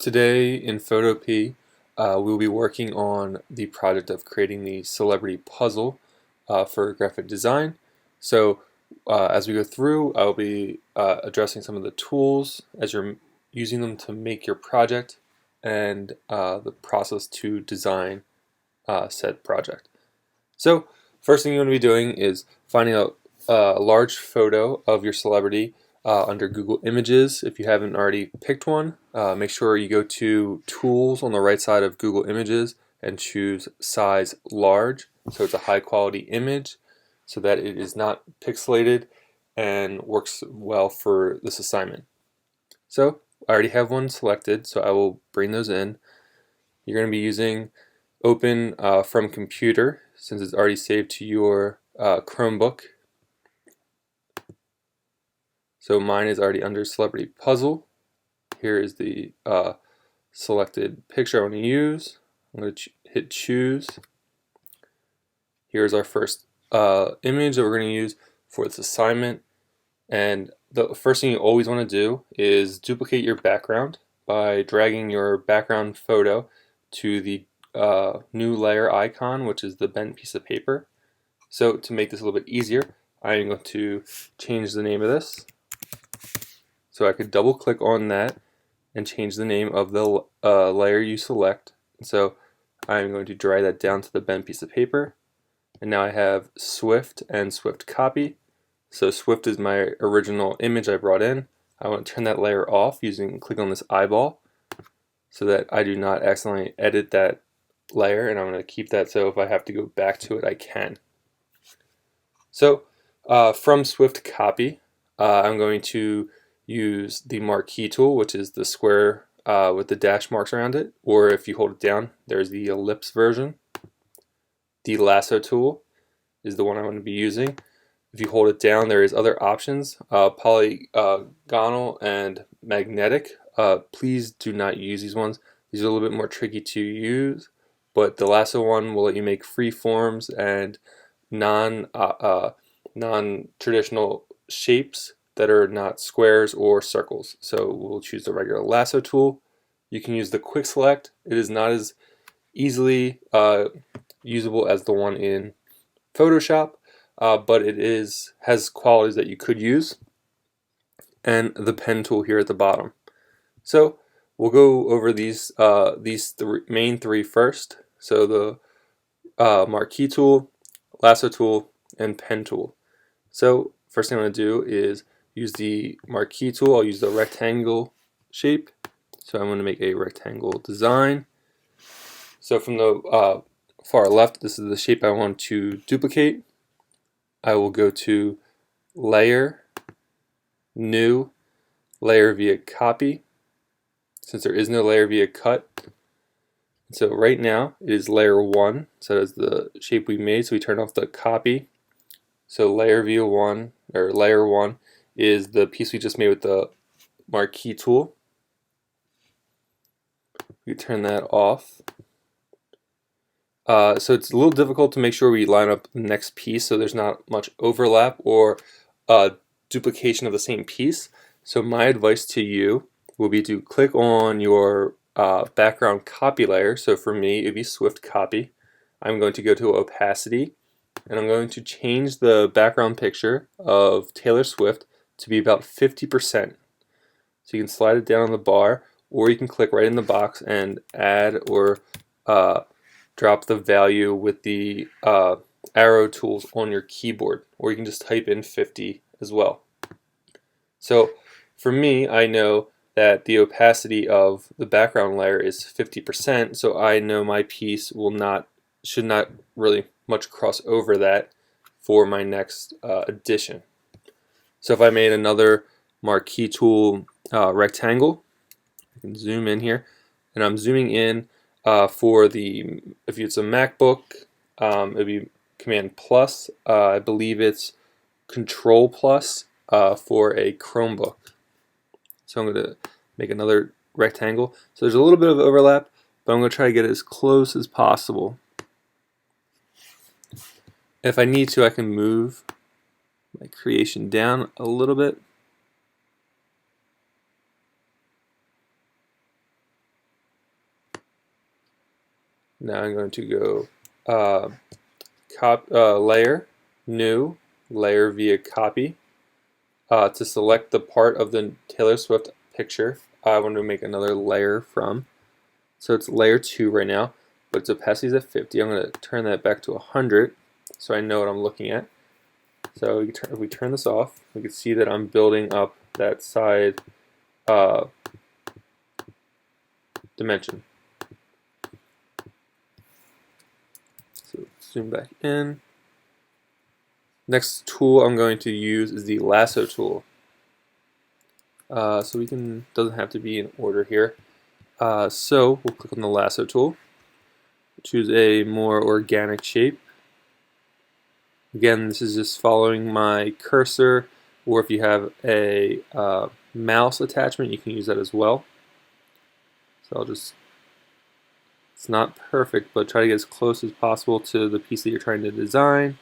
Today in PhotoPea, we'll be working on the project of creating the celebrity puzzle for graphic design. So as we go through, I'll be addressing some of the tools as you're using them to make your project and the process to design said project. So first thing you want to be doing is finding a large photo of your celebrity under Google Images. If you haven't already picked one, make sure you go to Tools on the right side of Google Images and choose Size Large, so it's a high quality image so that it is not pixelated and works well for this assignment. So I already have one selected, so I will bring those in. You're going to be using Open from Computer since it's already saved to your Chromebook. So mine is already under Celebrity Puzzle. Here is the selected picture I want to use. I'm going to hit Choose. Here's our first image that we're going to use for this assignment. And the first thing you always want to do is duplicate your background by dragging your background photo to the new layer icon, which is the bent piece of paper. So to make this a little bit easier, I'm going to change the name of this. So I could double click on that and change the name of the layer you select. So I'm going to drag that down to the bent piece of paper. And now I have Swift and Swift copy. So Swift is my original image I brought in. I want to turn that layer off click on this eyeball so that I do not accidentally edit that layer, and I'm going to keep that so if I have to go back to it, I can. So from Swift copy, I'm going to use the marquee tool, which is the square with the dash marks around it, or if you hold it down, there's the ellipse version. The lasso tool is the one I'm going to be using. If you hold it down, there is other options, polygonal and magnetic. Please do not use these ones. These are a little bit more tricky to use, but the lasso one will let you make free forms and non-traditional shapes that are not squares or circles. So we'll choose the regular lasso tool. You can use the quick select. It is not as easily usable as the one in Photoshop, but it has qualities that you could use. And the pen tool here at the bottom. So we'll go over these main three first. So the marquee tool, lasso tool, and pen tool. So first thing I'm going to do is use the marquee tool. I'll use the rectangle shape. So I'm going to make a rectangle design. So from the far left, this is the shape I want to duplicate. I will go to Layer, New, Layer via Copy, since there is no layer via cut. So right now it is layer 1, so that's the shape we made, so we turn off the copy. So layer via 1, or layer 1, is the piece we just made with the marquee tool. We turn that off. So it's a little difficult to make sure we line up the next piece so there's not much overlap or duplication of the same piece. So my advice to you will be to click on your background copy layer. So for me, it'd be Swift copy. I'm going to go to opacity, and I'm going to change the background picture of Taylor Swift to be about 50%. So you can slide it down on the bar, or you can click right in the box and add or drop the value with the arrow tools on your keyboard, or you can just type in 50 as well. So for me, I know that the opacity of the background layer is 50%, so I know my piece should not really much cross over that for my next addition. So if I made another marquee tool rectangle, I can zoom in here, and I'm zooming in for if it's a MacBook, it would be Command plus. I believe it's Control plus for a Chromebook. So I'm going to make another rectangle. So there's a little bit of overlap, but I'm going to try to get it as close as possible. If I need to, I can move my creation down a little bit. Now I'm going to go layer, new, layer via copy. To select the part of the Taylor Swift picture I want to make another layer from. So it's layer 2 right now, but its opacity is at 50. I'm going to turn that back to 100 so I know what I'm looking at. So if we turn this off, we can see that I'm building up that side dimension. So zoom back in. Next tool I'm going to use is the lasso tool. So we can, doesn't have to be in order here. So we'll click on the lasso tool, choose a more organic shape. Again, this is just following my cursor, or if you have a mouse attachment, you can use that as well. So I'll just, it's not perfect, but try to get as close as possible to the piece that you're trying to design.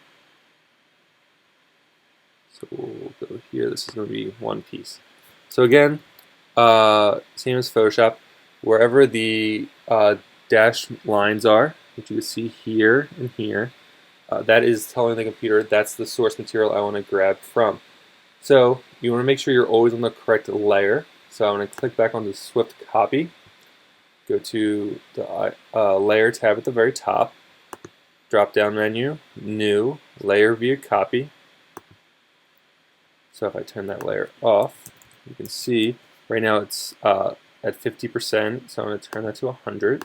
So we'll go here, this is going to be one piece. So again, same as Photoshop, wherever the dashed lines are, which you can see here and here, that is telling the computer that's the source material I want to grab from. So you want to make sure you're always on the correct layer. So I'm going to click back on the Swift copy, go to the layer tab at the very top, drop down menu, new, layer via copy. So if I turn that layer off, you can see right now it's at 50%, so I'm going to turn that to 100.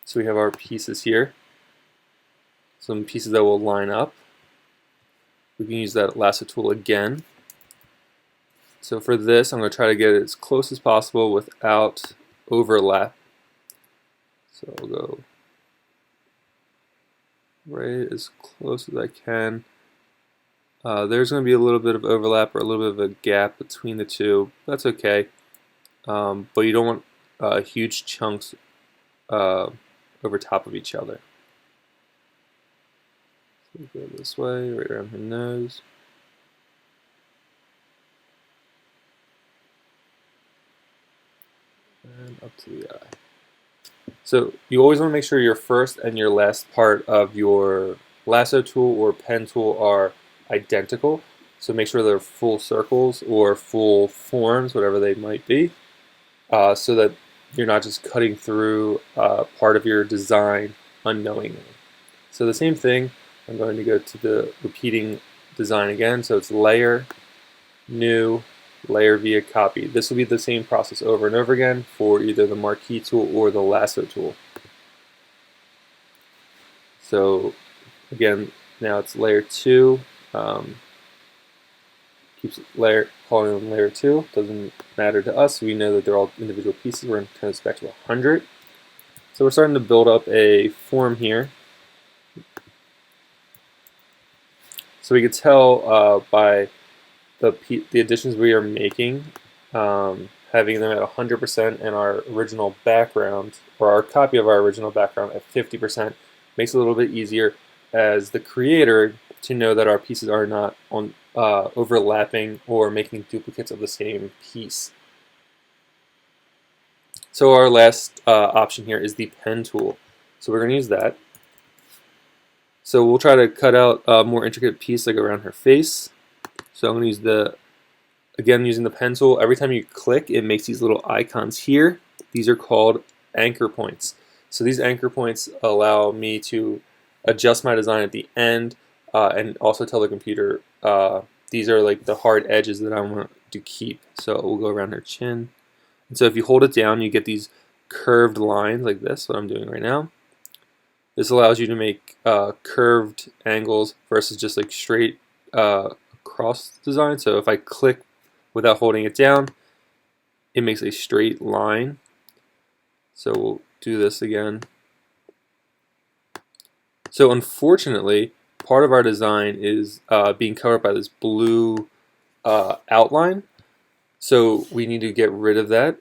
So we have our pieces here, some pieces that will line up. We can use that lasso tool again. So for this, I'm going to try to get it as close as possible without overlap. So I'll go right as close as I can. There's going to be a little bit of overlap or a little bit of a gap between the two. That's okay, but you don't want huge chunks over top of each other. So we go this way, right around her nose. And up to the eye. So you always want to make sure your first and your last part of your lasso tool or pen tool are identical. So make sure they're full circles or full forms, whatever they might be, so that you're not just cutting through part of your design unknowingly. So the same thing, I'm going to go to the repeating design again. So it's layer, new, layer via copy. This will be the same process over and over again for either the marquee tool or the lasso tool. So again, now it's layer 2. Keeps calling them layer 2. Doesn't matter to us. We know that they're all individual pieces. We're going to turn this back to 100. So we're starting to build up a form here. So we could tell by the additions we are making, having them at 100% and our original background, or our copy of our original background at 50%, makes it a little bit easier as the creator to know that our pieces are not on overlapping or making duplicates of the same piece. So our last option here is the pen tool. So we're going to use that. So we'll try to cut out a more intricate piece like around her face. So I'm going to use again using the pen tool. Every time you click, it makes these little icons here. These are called anchor points. So these anchor points allow me to adjust my design at the end and also tell the computer these are like the hard edges that I want to keep. So we'll go around her chin. And so if you hold it down, you get these curved lines like this, what I'm doing right now. This allows you to make curved angles versus just like straight cross design. So if I click without holding it down, it makes a straight line. So we'll do this again. So unfortunately, part of our design is being covered by this blue outline. So we need to get rid of that.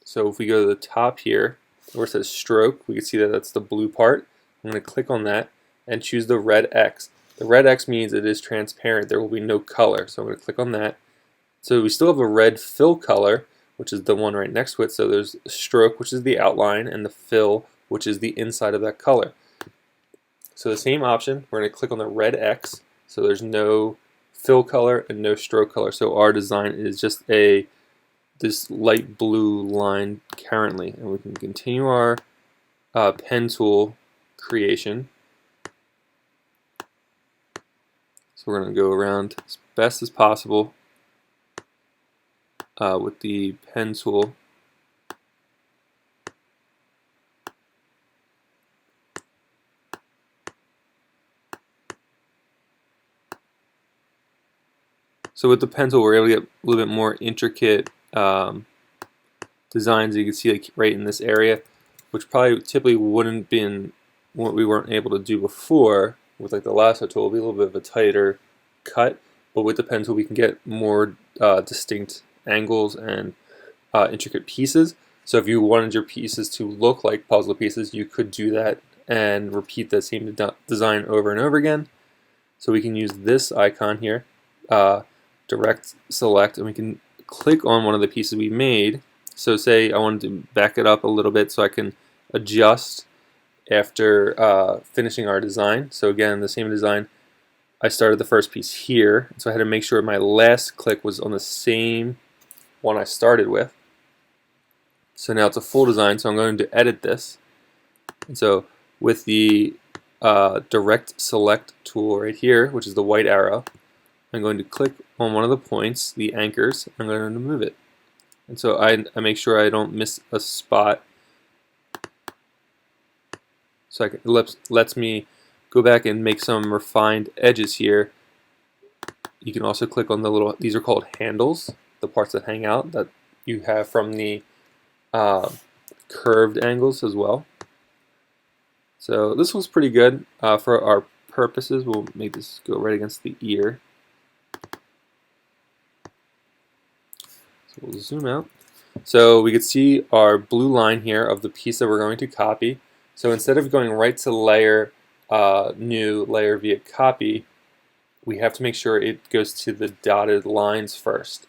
So if we go to the top here, where it says stroke, we can see that that's the blue part. I'm going to click on that and choose the red X. The red X means it is transparent. There will be no color. So I'm going to click on that. So we still have a red fill color, which is the one right next to it. So there's stroke, which is the outline, and the fill, which is the inside of that color. So the same option, we're going to click on the red X, so there's no fill color and no stroke color. So our design is just this light blue line currently, and we can continue our pen tool creation. So we're going to go around as best as possible with the pen tool. So with the pen tool, we're able to get a little bit more intricate designs. You can see like right in this area, which probably typically wouldn't been what we weren't able to do before with like the lasso tool. It'll be a little bit of a tighter cut, but with the pen tool we can get more distinct angles and intricate pieces. So if you wanted your pieces to look like puzzle pieces, you could do that and repeat the same design over and over again. So we can use this icon here, direct select, and we can click on one of the pieces we made. So say I wanted to back it up a little bit so I can adjust after finishing our design. So again, the same design, I started the first piece here, so I had to make sure my last click was on the same one I started with. So now it's a full design, so I'm going to edit this. And so with the direct select tool right here, which is the white arrow, I'm going to click on one of the points, the anchors, I'm going to move it. And so I make sure I don't miss a spot. So it lets me go back and make some refined edges here. You can also click on the little, these are called handles, the parts that hang out that you have from the curved angles as well. So this looks pretty good for our purposes. We'll make this go right against the ear. So we'll zoom out. So we could see our blue line here of the piece that we're going to copy. So instead of going right to layer, new layer via copy, we have to make sure it goes to the dotted lines first.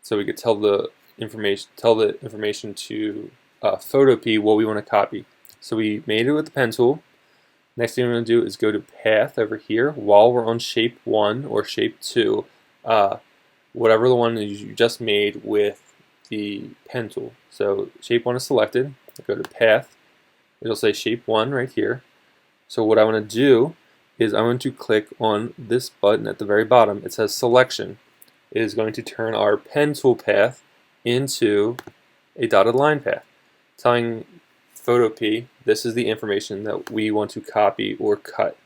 So we could tell the information to PhotoPea what we want to copy. So we made it with the pen tool. Next thing we're going to do is go to path over here while we're on shape 1 or shape 2, whatever the one is you just made with the pen tool. So shape 1 is selected. I go to path. It'll say shape 1 right here. So what I want to do is I want to click on this button at the very bottom. It says selection. It is going to turn our pen tool path into a dotted line path, telling PhotoPea this is the information that we want to copy or cut.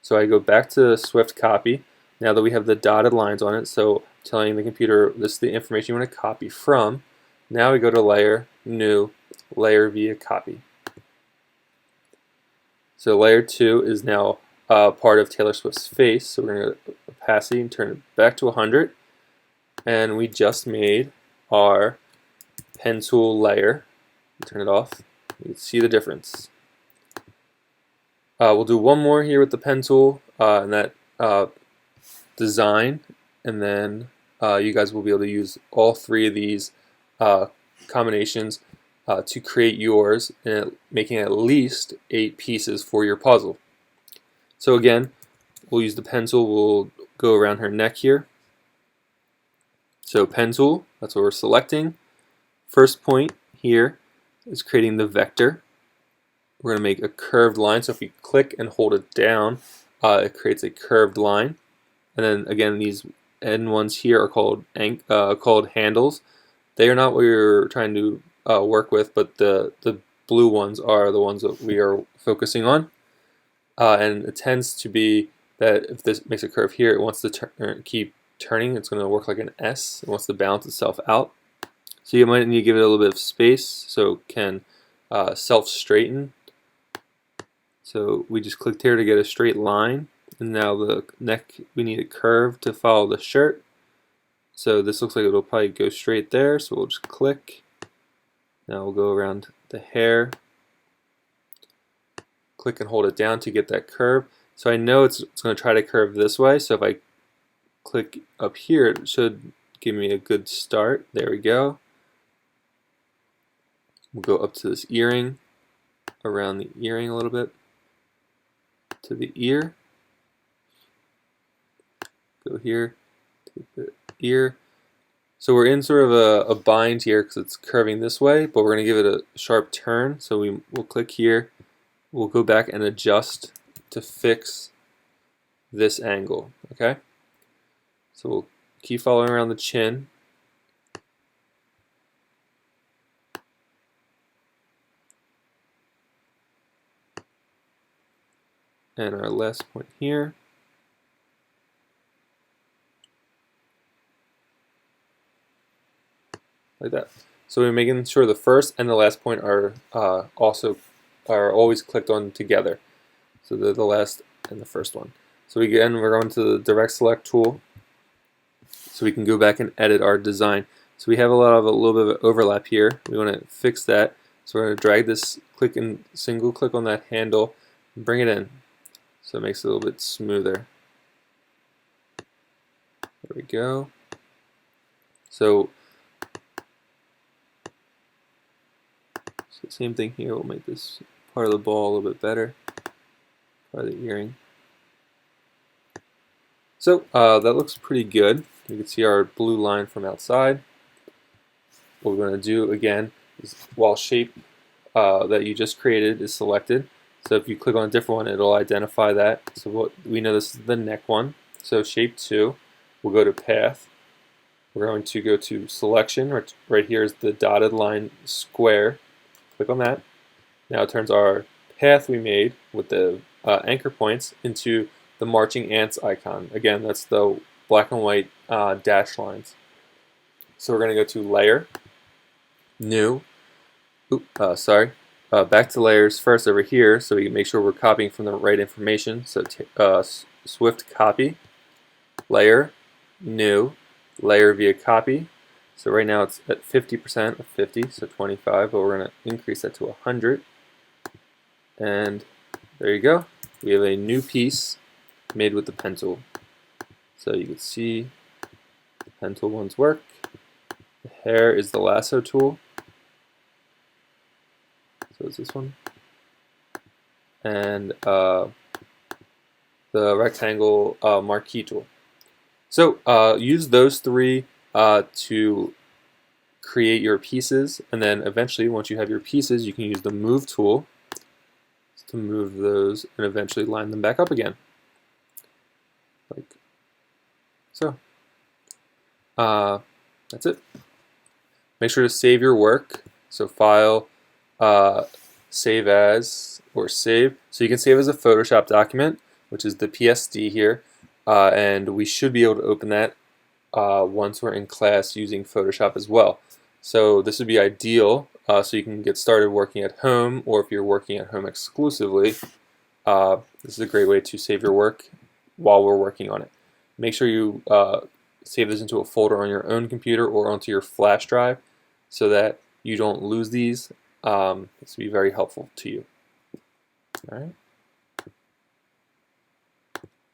So I go back to Swift copy now that we have the dotted lines on it, so telling the computer this is the information you want to copy from. Now we go to layer, new, layer via copy. So layer 2 is now part of Taylor Swift's face, so we're going to opacity and turn it back to 100, and we just made our pen tool layer. Turn it off. You can see the difference. We'll do one more here with the pen tool and that design, and then you guys will be able to use all three of these combinations to create yours, and making at least 8 pieces for your puzzle. So again, we'll use the pen tool. We'll go around her neck here. So pen tool, that's what we're selecting. First point here is creating the vector. We're going to make a curved line, so if you click and hold it down, it creates a curved line. And then again, these end ones here are called handles. They are not what you're trying to work with, but the blue ones are the ones that we are focusing on. And it tends to be that if this makes a curve here, it wants to keep turning. It's going to work like an S. It wants to balance itself out. So you might need to give it a little bit of space so it can self-straighten. So we just clicked here to get a straight line, and now the neck, we need a curve to follow the shirt. So this looks like it'll probably go straight there, so we'll just click. Now we'll go around the hair, click and hold it down to get that curve. So I know it's going to try to curve this way, so if I click up here, it should give me a good start. There we go. We'll go up to this earring, around the earring a little bit, to the ear. Go here to the ear. So we're in sort of a bind here because it's curving this way, but we're going to give it a sharp turn. So we'll click here. We'll go back and adjust to fix this angle. Okay. So we'll keep following around the chin. And our last point here. Like that. So we're making sure the first and the last point are always clicked on together. So they're the last and the first one. So again, we're going to the direct select tool, so we can go back and edit our design. So we have a little bit of overlap here. We want to fix that. So we're going to drag this, single click on that handle, and bring it in, so it makes it a little bit smoother. There we go. So same thing here. We'll make this part of the ball a little bit better, part of the earring. So that looks pretty good. You can see our blue line from outside. What we're going to do again is, while shape that you just created is selected, so if you click on a different one, it'll identify that. So we know this is the neck one. So shape 2, we'll go to path. We're going to go to selection. Right here is the dotted line square. Click on that. Now it turns our path we made with the anchor points into the marching ants icon. Again, that's the black and white dash lines. So we're going to go to layer, new, back to layers first over here, so we can make sure we're copying from the right information. So swift copy, layer, new, layer via copy. So right now it's at 50% of 50, so 25, but we're going to increase that to 100. And there you go. We have a new piece made with the pen tool. So you can see the pen tool ones work. The hair is the lasso tool. So it's this one. And the rectangle marquee tool. So use those three to create your pieces, and then eventually, once you have your pieces, you can use the move tool to move those and eventually line them back up again, like so. That's it. Make sure to save your work. So file, save as, or save. So you can save as a Photoshop document, which is the PSD here, and we should be able to open that once we're in class using Photoshop as well. So this would be ideal, so you can get started working at home, or if you're working at home exclusively, this is a great way to save your work while we're working on it. Make sure you save this into a folder on your own computer or onto your flash drive so that you don't lose these. This will be very helpful to you. All right.